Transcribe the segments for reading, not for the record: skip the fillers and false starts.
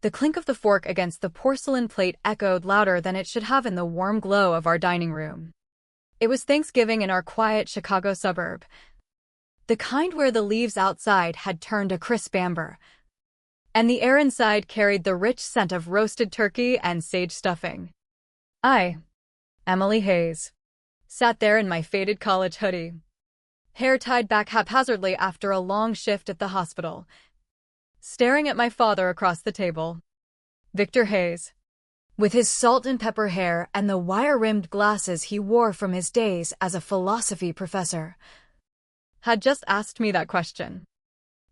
The clink of the fork against the porcelain plate echoed louder than it should have in the warm glow of our dining room. It was Thanksgiving in our quiet Chicago suburb, the kind where the leaves outside had turned a crisp amber, and the air inside carried the rich scent of roasted turkey and sage stuffing. I, Emily Hayes, sat there in my faded college hoodie, hair tied back haphazardly after a long shift at the hospital, staring at my father across the table. Victor Hayes, with his salt and pepper hair and the wire-rimmed glasses he wore from his days as a philosophy professor, had just asked me that question.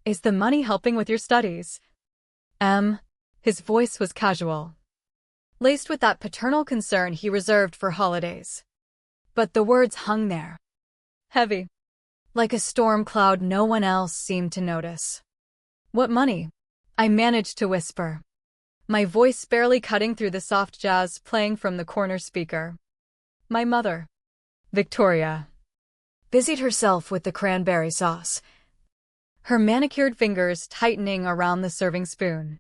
Is the money helping with your studies? His voice was casual, laced with that paternal concern he reserved for holidays. But the words hung there, heavy, like a storm cloud no one else seemed to notice. What money? I managed to whisper, my voice barely cutting through the soft jazz playing from the corner speaker. My mother, Victoria, busied herself with the cranberry sauce, her manicured fingers tightening around the serving spoon.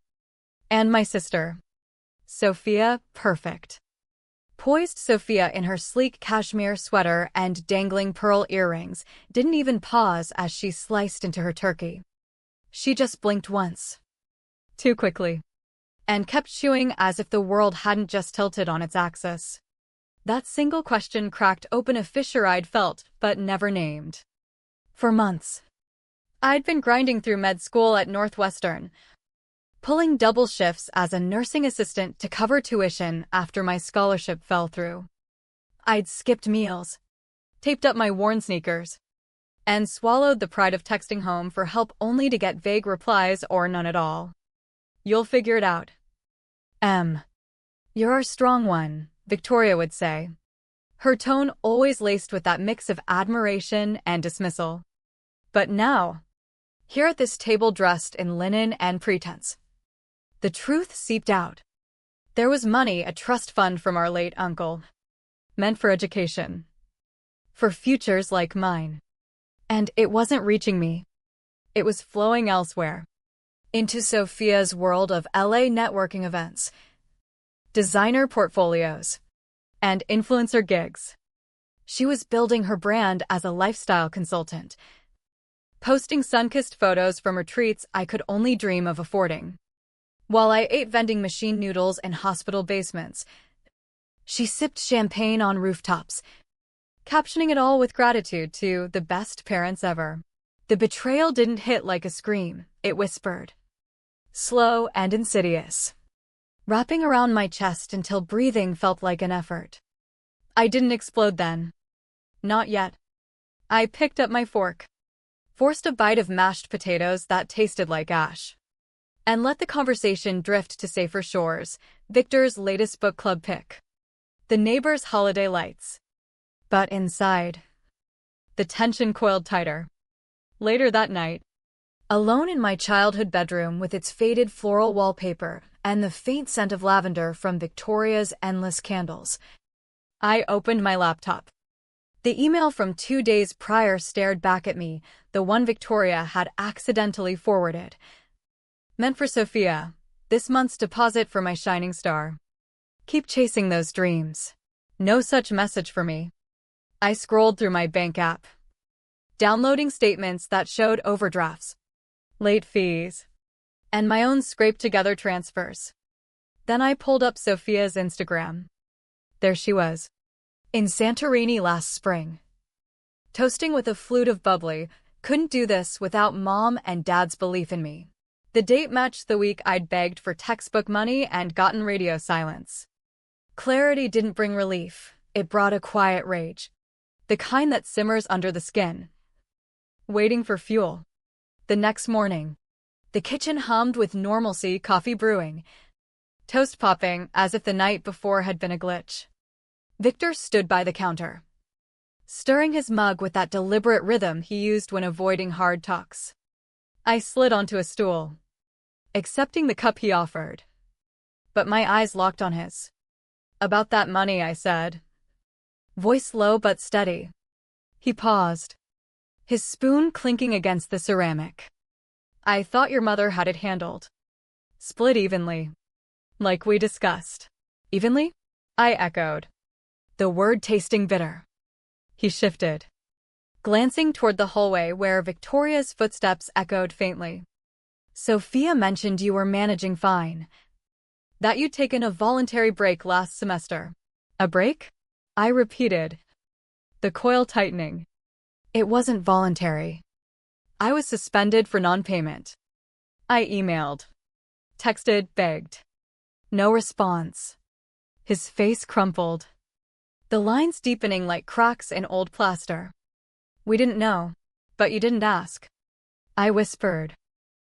And my sister, Sophia, perfect. Poised Sophia in her sleek cashmere sweater and dangling pearl earrings, didn't even pause as she sliced into her turkey. She just blinked once, too quickly, and kept chewing as if the world hadn't just tilted on its axis. That single question cracked open a fissure I'd felt but never named. For months, I'd been grinding through med school at Northwestern, pulling double shifts as a nursing assistant to cover tuition after my scholarship fell through. I'd skipped meals, taped up my worn sneakers, and swallowed the pride of texting home for help only to get vague replies or none at all. You'll figure it out. You're our strong one, Victoria would say, her tone always laced with that mix of admiration and dismissal. But now, here at this table dressed in linen and pretense, the truth seeped out. There was money, a trust fund from our late uncle, meant for education, for futures like mine. And it wasn't reaching me. It was flowing elsewhere, into Sophia's world of LA networking events, designer portfolios, and influencer gigs. She was building her brand as a lifestyle consultant, posting sun-kissed photos from retreats I could only dream of affording. While I ate vending machine noodles in hospital basements, she sipped champagne on rooftops, captioning it all with gratitude to the best parents ever. The betrayal didn't hit like a scream, it whispered, slow and insidious, wrapping around my chest until breathing felt like an effort. I didn't explode then. Not yet. I picked up my fork, forced a bite of mashed potatoes that tasted like ash, and let the conversation drift to safer shores. Victor's latest book club pick, The Neighbor's Holiday Lights. But inside, the tension coiled tighter. Later that night, alone in my childhood bedroom with its faded floral wallpaper and the faint scent of lavender from Victoria's endless candles, I opened my laptop. The email from 2 days prior stared back at me, the one Victoria had accidentally forwarded. Meant for Sophia, this month's deposit for my shining star. Keep chasing those dreams. No such message for me. I scrolled through my bank app, downloading statements that showed overdrafts, late fees, and my own scraped-together transfers. Then I pulled up Sophia's Instagram. There she was, in Santorini last spring, toasting with a flute of bubbly. Couldn't do this without Mom and Dad's belief in me. The date matched the week I'd begged for textbook money and gotten radio silence. Clarity didn't bring relief, it brought a quiet rage. The kind that simmers under the skin, waiting for fuel. The next morning, the kitchen hummed with normalcy, coffee brewing, toast popping as if the night before had been a glitch. Victor stood by the counter, stirring his mug with that deliberate rhythm he used when avoiding hard talks. I slid onto a stool, accepting the cup he offered, but my eyes locked on his. About that money, I said, voice low but steady. He paused, his spoon clinking against the ceramic. I thought your mother had it handled. Split evenly. Like we discussed. Evenly? I echoed. The word tasting bitter. He shifted, glancing toward the hallway where Victoria's footsteps echoed faintly. Sophia mentioned you were managing fine. That you'd taken a voluntary break last semester. A break? I repeated, the coil tightening. It wasn't voluntary. I was suspended for non-payment. I emailed, texted, begged. No response. His face crumpled, the lines deepening like cracks in old plaster. We didn't know, but you didn't ask. I whispered,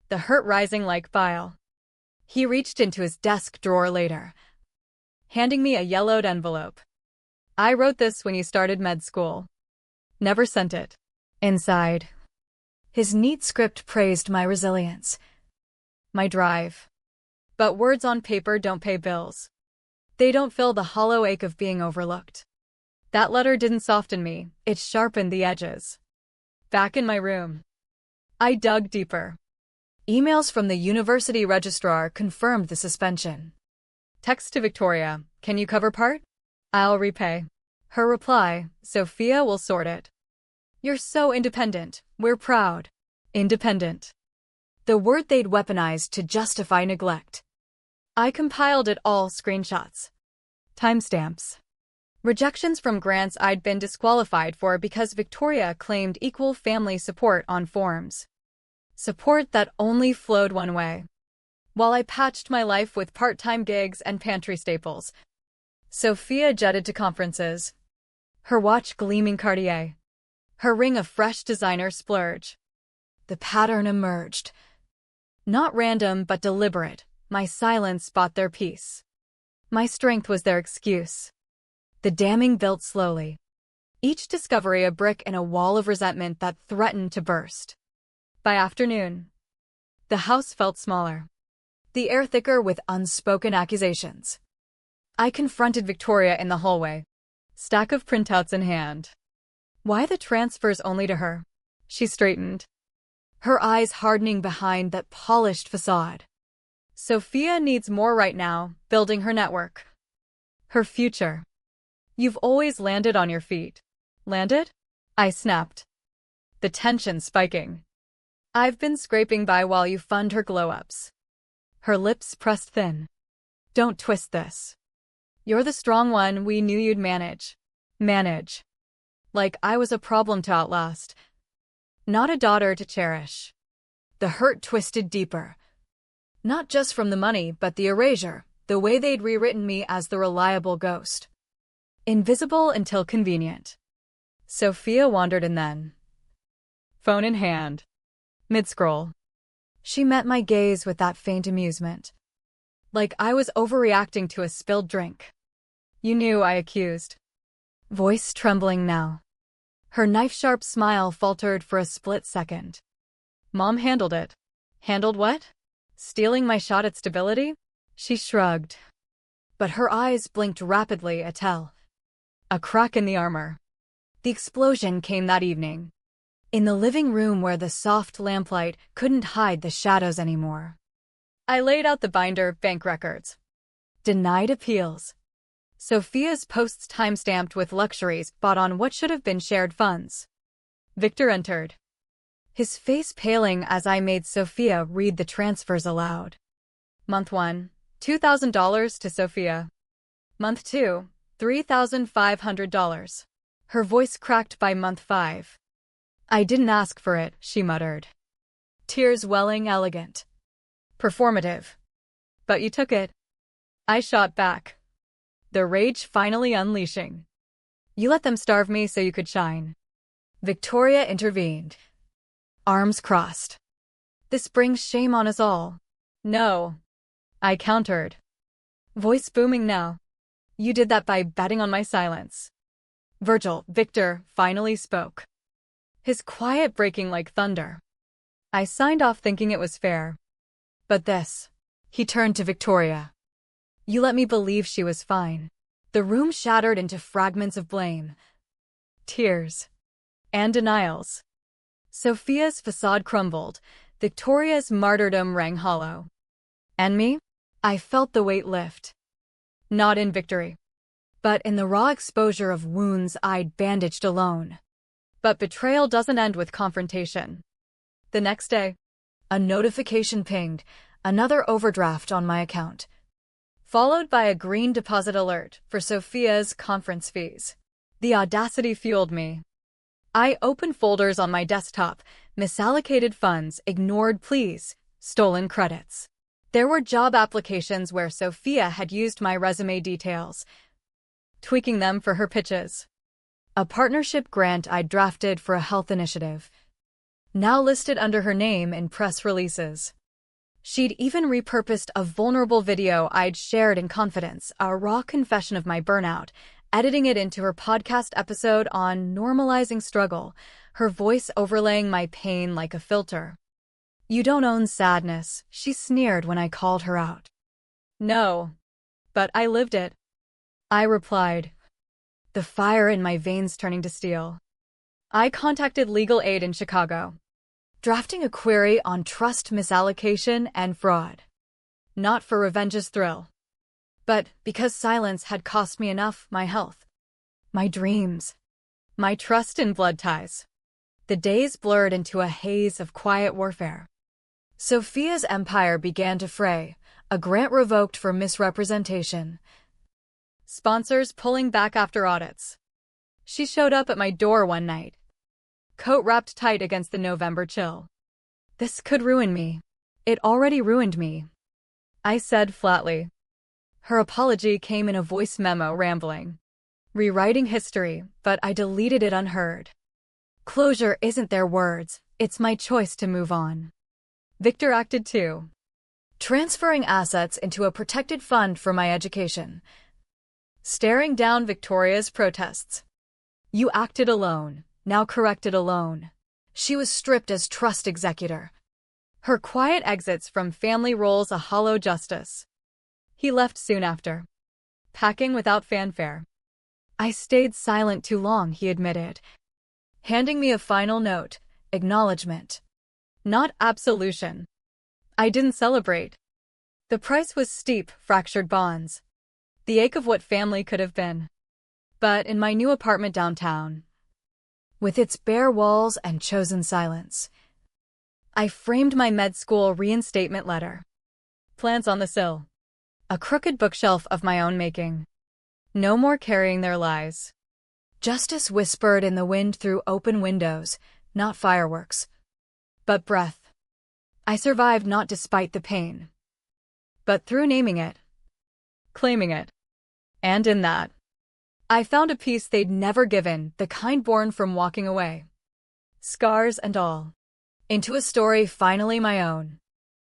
the hurt rising like bile. He reached into his desk drawer later, handing me a yellowed envelope. I wrote this when you started med school. Never sent it. Inside, his neat script praised my resilience, my drive. But words on paper don't pay bills. They don't fill the hollow ache of being overlooked. That letter didn't soften me, it sharpened the edges. Back in my room, I dug deeper. Emails from the university registrar confirmed the suspension. Text to Victoria, can you cover part? I'll repay. Her reply, Sophia will sort it. You're so independent, we're proud. Independent. The word they'd weaponized to justify neglect. I compiled it all, screenshots. Timestamps. Rejections from grants I'd been disqualified for because Victoria claimed equal family support on forms. Support that only flowed one way. While I patched my life with part-time gigs and pantry staples, Sophia jetted to conferences. Her watch gleaming Cartier. Her ring a fresh designer splurge. The pattern emerged. Not random but deliberate, my silence bought their peace. My strength was their excuse. The damning built slowly. Each discovery a brick in a wall of resentment that threatened to burst. By afternoon, the house felt smaller. The air thicker with unspoken accusations. I confronted Victoria in the hallway, stack of printouts in hand. Why the transfers only to her? She straightened, her eyes hardening behind that polished facade. Sophia needs more right now, building her network. Her future. You've always landed on your feet. Landed? I snapped, the tension spiking. I've been scraping by while you fund her glow-ups. Her lips pressed thin. Don't twist this. You're the strong one we knew you'd manage. Manage. Like I was a problem to outlast. Not a daughter to cherish. The hurt twisted deeper. Not just from the money, but the erasure, the way they'd rewritten me as the reliable ghost. Invisible until convenient. Sophia wandered in then. Phone in hand. Mid-scroll. She met my gaze with that faint amusement. Like I was overreacting to a spilled drink. You knew, I accused. Voice trembling now. Her knife-sharp smile faltered for a split second. Mom handled it. Handled what? Stealing my shot at stability? She shrugged. But her eyes blinked rapidly at tell. A crack in the armor. The explosion came that evening. In the living room where the soft lamplight couldn't hide the shadows anymore. I laid out the binder, bank records. Denied appeals. Sophia's posts timestamped with luxuries bought on what should have been shared funds. Victor entered, his face paling as I made Sophia read the transfers aloud. Month 1, $2,000 to Sophia. Month 2, $3,500. Her voice cracked by month 5. I didn't ask for it, she muttered. Tears welling elegant. Performative. But you took it. I shot back, the rage finally unleashing. You let them starve me so you could shine. Victoria intervened. Arms crossed. This brings shame on us all. No. I countered. Voice booming now. You did that by betting on my silence. Victor finally spoke. His quiet breaking like thunder. I signed off thinking it was fair. But this. He turned to Victoria. You let me believe she was fine. The room shattered into fragments of blame. Tears. And denials. Sophia's facade crumbled. Victoria's martyrdom rang hollow. And me? I felt the weight lift. Not in victory, but in the raw exposure of wounds I'd bandaged alone. But betrayal doesn't end with confrontation. The next day, a notification pinged, another overdraft on my account, followed by a green deposit alert for Sophia's conference fees. The audacity fueled me. I opened folders on my desktop, misallocated funds, ignored pleas, stolen credits. There were job applications where Sophia had used my resume details, tweaking them for her pitches. A partnership grant I'd drafted for a health initiative, now listed under her name in press releases. She'd even repurposed a vulnerable video I'd shared in confidence, a raw confession of my burnout, editing it into her podcast episode on normalizing struggle, her voice overlaying my pain like a filter. "You don't own sadness," she sneered when I called her out. "No, but I lived it," I replied, the fire in my veins turning to steel. I contacted legal aid in Chicago, drafting a query on trust misallocation and fraud. Not for revenge's thrill, but because silence had cost me enough: my health, my dreams, my trust in blood ties. The days blurred into a haze of quiet warfare. Sophia's empire began to fray, a grant revoked for misrepresentation, sponsors pulling back after audits. She showed up at my door one night, coat wrapped tight against the November chill. "This could ruin me. It already ruined me," I said flatly. Her apology came in a voice memo rambling, rewriting history, but I deleted it unheard. Closure isn't their words, it's my choice to move on. Victor acted too, transferring assets into a protected fund for my education, staring down Victoria's protests. "You acted alone, now correct it alone." She was stripped as trust executor, her quiet exits from family roles a hollow justice. He left soon after, packing without fanfare. "I stayed silent too long," he admitted, handing me a final note, acknowledgement, not absolution. I didn't celebrate. The price was steep: fractured bonds, the ache of what family could have been. But in my new apartment downtown, with its bare walls and chosen silence, I framed my med school reinstatement letter. Plants on the sill. A crooked bookshelf of my own making. No more carrying their lies. Justice whispered in the wind through open windows, not fireworks, but breath. I survived not despite the pain, but through naming it, claiming it. And in that, I found a peace they'd never given, the kind born from walking away, scars and all, into a story finally my own.